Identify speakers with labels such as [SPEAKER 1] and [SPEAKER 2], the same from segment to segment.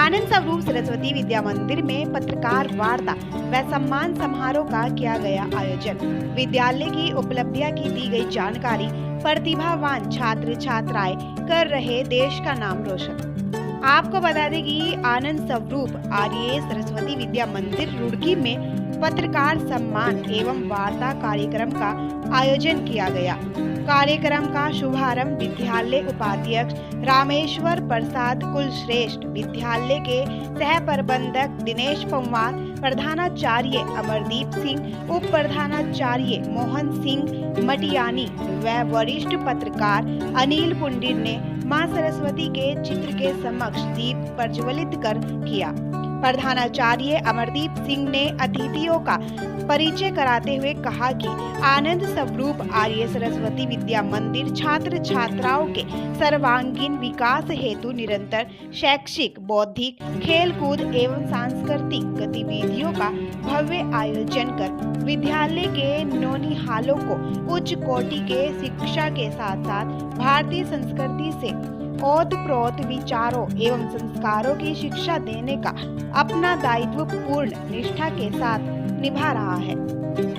[SPEAKER 1] आनंद स्वरूप सरस्वती विद्या मंदिर में पत्रकार वार्ता व सम्मान समारोह का किया गया आयोजन। विद्यालय की उपलब्धियां की दी गई जानकारी। प्रतिभावान छात्र छात्राएं कर रहे देश का नाम रोशन। आपको बता दें कि आनंद स्वरूप आर्य सरस्वती विद्या मंदिर रुड़की में पत्रकार सम्मान एवं वार्ता कार्यक्रम का आयोजन किया गया। कार्यक्रम का शुभारंभ विद्यालय उपाध्यक्ष रामेश्वर प्रसाद कुलश्रेष्ठ, विद्यालय के सह प्रबंधक दिनेश पंवार, प्रधानाचार्य अमरदीप सिंह, उप प्रधानाचार्य मोहन सिंह मटियानी व वरिष्ठ पत्रकार अनिल पुंडिर ने मां सरस्वती के चित्र के समक्ष दीप प्रज्वलित कर किया। प्रधानाचार्य अमरदीप सिंह ने अतिथियों का परिचय कराते हुए कहा कि आनंद स्वरूप आर्य सरस्वती विद्या मंदिर छात्र छात्राओं के सर्वांगीण विकास हेतु निरंतर शैक्षिक, बौद्धिक, खेलकूद एवं सांस्कृतिक गतिविधियों का भव्य आयोजन कर विद्यालय के नौनिहालों को उच्च कोटि के शिक्षा के साथ साथ भारतीय संस्कृति से ओतप्रोत विचारों एवं संस्कारों की शिक्षा देने का अपना दायित्व पूर्ण निष्ठा के साथ निभा रहा है।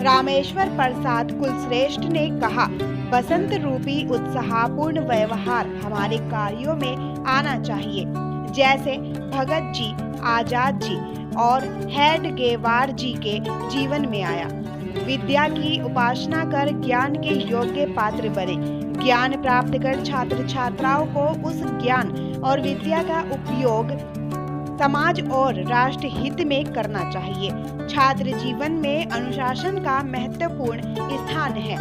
[SPEAKER 1] रामेश्वर प्रसाद कुलश्रेष्ठ ने कहा, बसंत रूपी उत्साहपूर्ण व्यवहार हमारे कार्यों में आना चाहिए, जैसे भगत जी, आजाद जी और हेडगेवार जी के जीवन में आया। विद्या की उपासना कर ज्ञान के योग्य पात्र बने। ज्ञान प्राप्त कर छात्र छात्राओं को उस ज्ञान और विद्या का उपयोग समाज और राष्ट्र हित में करना चाहिए। छात्र जीवन में अनुशासन का महत्वपूर्ण स्थान है।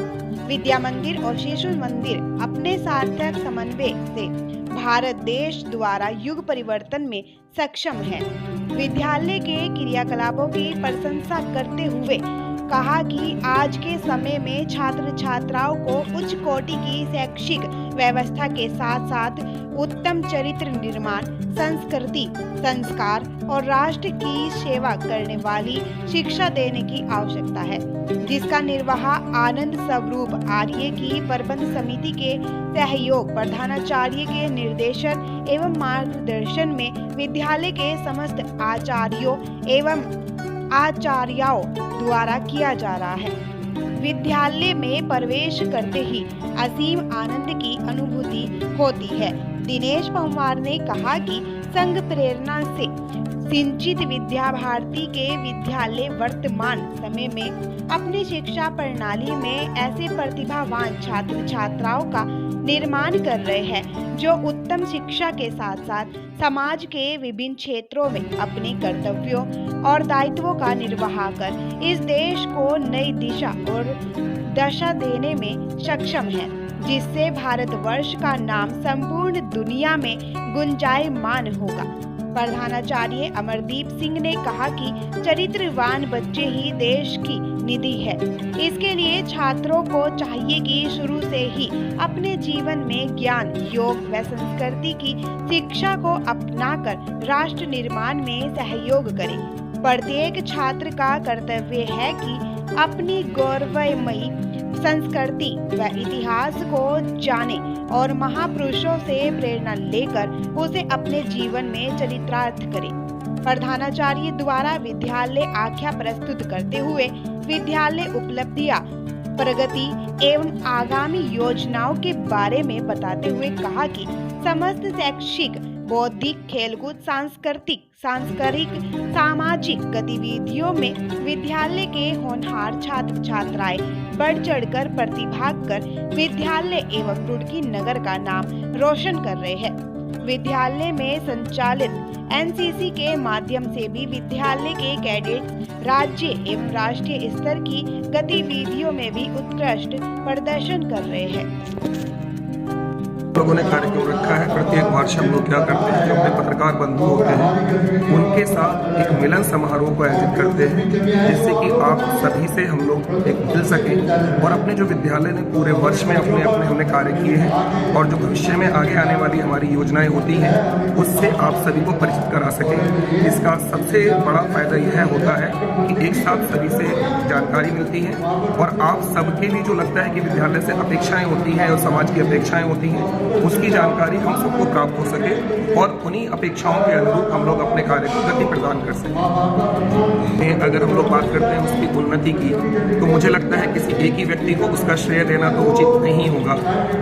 [SPEAKER 1] विद्या मंदिर और शिशु मंदिर अपने सार्थक समन्वय से भारत देश द्वारा युग परिवर्तन में सक्षम है। विद्यालय के क्रियाकलापों की प्रशंसा करते हुए कहा कि आज के समय में छात्र छात्राओं को उच्च कोटि की शैक्षिक व्यवस्था के साथ साथ उत्तम चरित्र निर्माण, संस्कृति, संस्कार और राष्ट्र की सेवा करने वाली शिक्षा देने की आवश्यकता है, जिसका निर्वाह आनंद स्वरूप आर्य की प्रबंध समिति के सहयोग, प्रधानाचार्य के निर्देशन एवं मार्गदर्शन में विद्यालय के समस्त आचार्यों एवं आचार्यों द्वारा किया जा रहा है। विद्यालय में प्रवेश करते ही असीम आनंद की अनुभूति होती है। दिनेश पंवार ने कहा कि संघ प्रेरणा से सिंचित विद्या भारती के विद्यालय वर्तमान समय में अपनी शिक्षा प्रणाली में ऐसे प्रतिभावान छात्र छात्राओं का निर्माण कर रहे हैं, जो उत्तम शिक्षा के साथ साथ समाज के विभिन्न क्षेत्रों में अपने कर्तव्यों और दायित्वों का निर्वाह कर इस देश को नई दिशा और दशा देने में सक्षम है, जिससे भारतवर्ष का नाम संपूर्ण दुनिया में गुंजायमान होगा। प्रधानाचार्य अमरदीप सिंह ने कहा कि चरित्रवान बच्चे ही देश की निधि है। इसके लिए छात्रों को चाहिए कि शुरू से ही अपने जीवन में ज्ञान, योग व संस्कृति की शिक्षा को अपनाकर राष्ट्र निर्माण में सहयोग करें। प्रत्येक छात्र का कर्तव्य है कि अपनी गौरवमयी संस्कृति व इतिहास को जाने और महापुरुषों से प्रेरणा लेकर उसे अपने जीवन में चरितार्थ करे। प्रधानाचार्य द्वारा विद्यालय आख्या प्रस्तुत करते हुए विद्यालय उपलब्धियां, प्रगति एवं आगामी योजनाओं के बारे में बताते हुए कहा कि समस्त शैक्षिक, बौद्धिक, खेलकूद, सांस्कृतिक, सामाजिक गतिविधियों में विद्यालय के होनहार छात्र छात्राएं बढ़ चढ़कर प्रतिभाग कर विद्यालय एवं रुड़की नगर का नाम रोशन कर रहे हैं। विद्यालय में संचालित एनसीसी के माध्यम से भी विद्यालय के कैडेट्स राज्य एवं राष्ट्रीय स्तर की गतिविधियों में भी उत्कृष्ट प्रदर्शन कर रहे हैं।
[SPEAKER 2] लोगों ने कार्यक्रम रखा है। प्रत्येक वर्ष हम लोग क्या करते हैं, जो अपने पत्रकार बंधु होते हैं उनके साथ एक मिलन समारोह को आयोजित करते हैं, जिससे कि आप सभी से हम लोग एक मिल सकें और अपने जो विद्यालय ने पूरे वर्ष में अपने हमने कार्य किए हैं और जो भविष्य में आगे आने वाली हमारी योजनाएं होती हैं उससे आप सभी को परिचित करा सकें। इसका सबसे बड़ा फायदा यह होता है कि एक साथ सभी से जानकारी मिलती है और आप सबके लिए जो लगता है कि विद्यालय से अपेक्षाएं होती हैं और समाज की अपेक्षाएं होती हैं उसकी जानकारी हम सबको प्राप्त हो सके और उन्हीं अपेक्षाओं के अनुरूप हम लोग अपने कार्य को गति प्रदान कर सकें। अगर हम लोग बात करते हैं उसकी उन्नति की, तो मुझे लगता है किसी एक ही व्यक्ति को उसका श्रेय देना तो उचित नहीं होगा।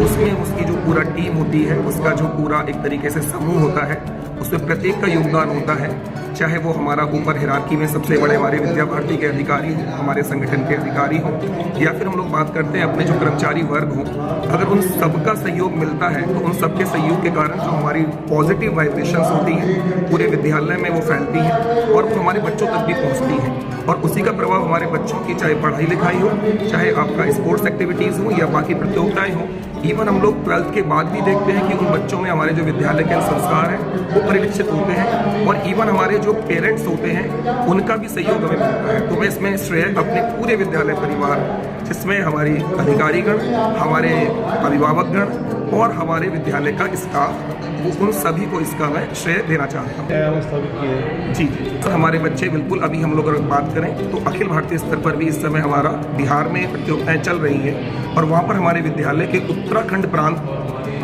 [SPEAKER 2] उसमें उसकी जो पूरा टीम होती है, उसका जो पूरा एक तरीके से समूह होता है, उसमें प्रत्येक का योगदान होता है। चाहे वो हमारा ऊपर हिरार्की में सबसे बड़े हमारे विद्या भारती के अधिकारी हों, हमारे संगठन के अधिकारी हों, या फिर हम लोग बात करते हैं अपने जो कर्मचारी वर्ग हों, अगर उन सबका सहयोग मिलता है तो उन सबके सहयोग के कारण जो हमारी पॉजिटिव वाइब्रेशंस होती हैं पूरे विद्यालय में वो फैलती हैं और वो हमारे बच्चों तक भी पहुँचती हैं, और उसी का प्रभाव हमारे बच्चों की चाहे पढ़ाई लिखाई हो, चाहे आपका स्पोर्ट्स एक्टिविटीज़ हो या बाकी प्रतियोगिताएं हो। इवन हम लोग 12th के बाद भी देखते हैं कि उन बच्चों में हमारे जो विद्यालय के संस्कार हैं वो परिलक्षित होते हैं, और इवन हमारे जो पेरेंट्स होते हैं उनका भी सहयोग हमें मिलता है। तो मैं इसमें श्रेय अपने पूरे विद्यालय परिवार, जिसमें हमारी अधिकारीगण, हमारे अभिभावकगण और हमारे विद्यालय का स्टाफ, उन सभी को इसका मैं श्रेय देना चाहता हूँ। जी, तो हमारे बच्चे बिल्कुल, अभी हम लोग अगर बात करें तो अखिल भारतीय स्तर पर भी इस समय हमारा बिहार में प्रतियोगिताएं चल रही हैं, और वहाँ पर हमारे विद्यालय के उत्तराखंड प्रांत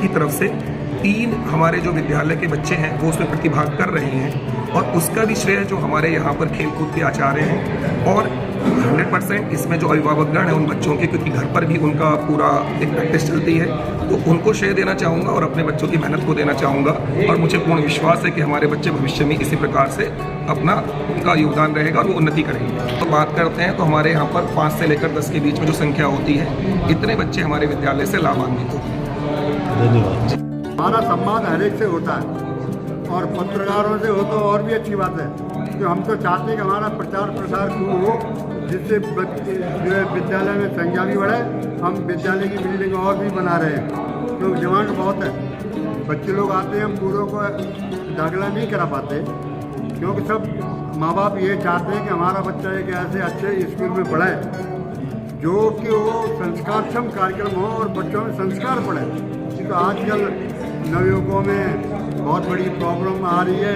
[SPEAKER 2] की तरफ से 3 हमारे जो विद्यालय के बच्चे हैं वो उसमें प्रतिभाग कर रहे हैं, और उसका भी श्रेय जो हमारे यहाँ पर खेलकूद के आचार्य हैं, और 100% इसमें जो अभिभावकगण हैं उन बच्चों के, क्योंकि घर पर भी उनका पूरा एक प्रैक्टिस चलती है, तो उनको श्रेय देना चाहूँगा और अपने बच्चों की मेहनत को देना चाहूँगा। और मुझे पूर्ण विश्वास है कि हमारे बच्चे भविष्य में इसी प्रकार से अपना उनका योगदान रहेगा और वो उन्नति करेंगे। तो बात करते हैं तो हमारे यहाँ पर 5 से लेकर 10 के बीच में जो संख्या होती है, इतने बच्चे हमारे विद्यालय से लाभान्वित होते हैं।
[SPEAKER 3] धन्यवाद। हमारा सम्मान हर एक से होता है, और पत्रकारों से हो तो और भी अच्छी बात है। तो हम तो चाहते हैं कि हमारा प्रचार प्रसार खूब हो, जिससे जो है विद्यालय में संख्या भी बढ़े। हम विद्यालय की बिल्डिंग और भी बना रहे हैं, तो डिमांड बहुत है। बच्चे लोग आते हैं, हम पूरों को दाखिला नहीं करा पाते, क्योंकि सब माँ बाप ये चाहते हैं कि हमारा बच्चा एक ऐसे अच्छे स्कूल में पढ़े जो कि वो संस्कारक्षम कार्यक्रम हो और बच्चों में संस्कार पढ़े। तो आजकल नवयुवकों में बहुत बड़ी प्रॉब्लम आ रही है,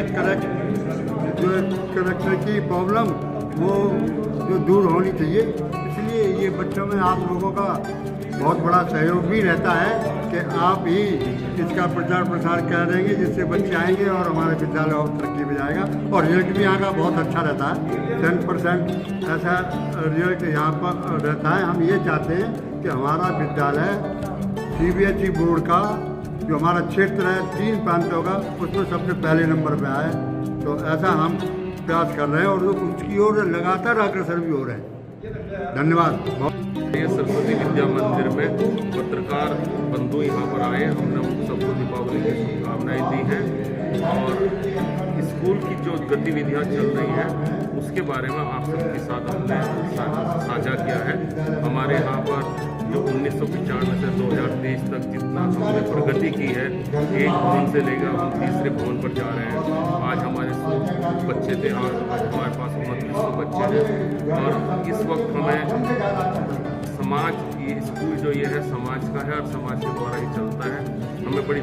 [SPEAKER 3] करेक्टर की प्रॉब्लम, वो जो दूर होनी चाहिए। इसलिए ये बच्चों में आप लोगों का बहुत बड़ा सहयोग भी रहता है कि आप ही इसका प्रचार प्रसार कर देंगे, जिससे बच्चे आएंगे और हमारे विद्यालय और तरक्की में जाएगा। और रिजल्ट भी यहाँ का बहुत अच्छा रहता है, 10% ऐसा रिजल्ट यहाँ पर रहता है। हम ये चाहते हैं कि हमारा विद्यालय CBSE बोर्ड का जो हमारा क्षेत्र है 3 प्रांतों का, उसमें सबसे पहले नंबर पे आए। तो ऐसा हम प्रयास कर रहे हैं और उसकी ओर लगातार अग्रसर भी हो रहे हैं। धन्यवाद।
[SPEAKER 4] ये सरस्वती विद्या मंदिर में पत्रकार बंधु यहाँ पर आए, हमने उन सबको दीपावली की शुभकामनाएं दी हैं, और स्कूल की जो गतिविधियाँ चल रही हैं उसके बारे में आप सबके साथ हमने साझा किया है। हमारे यहाँ पर जो 1995 से 2023 तक जितना हमने प्रगति की है, 1 भवन से लेकर हम 3रे भवन पर जा रहे हैं। आज हमारे 100 बच्चे थे, आज हमारे पास 2900 बच्चे हैं, और इस वक्त हमें समाज, ये स्कूल जो ये है समाज का है और समाज के द्वारा ही चलता है। हमें बड़ी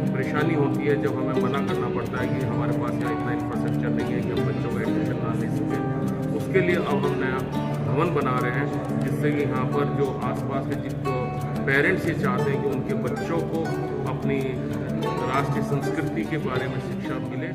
[SPEAKER 4] परेशानी होती है जब हमें मना करना पड़ता है कि हमारे पास यहाँ इतना इंफ्रास्ट्रक्चर नहीं है कि हम बच्चों को एडमिशन ना ले सकें। उसके लिए अब हम नया भवन बना रहे हैं, जिससे कि यहाँ पर जो आसपास के जो पेरेंट्स ये चाहते हैं कि उनके बच्चों को अपनी राष्ट्रीय संस्कृति के बारे में शिक्षा मिले।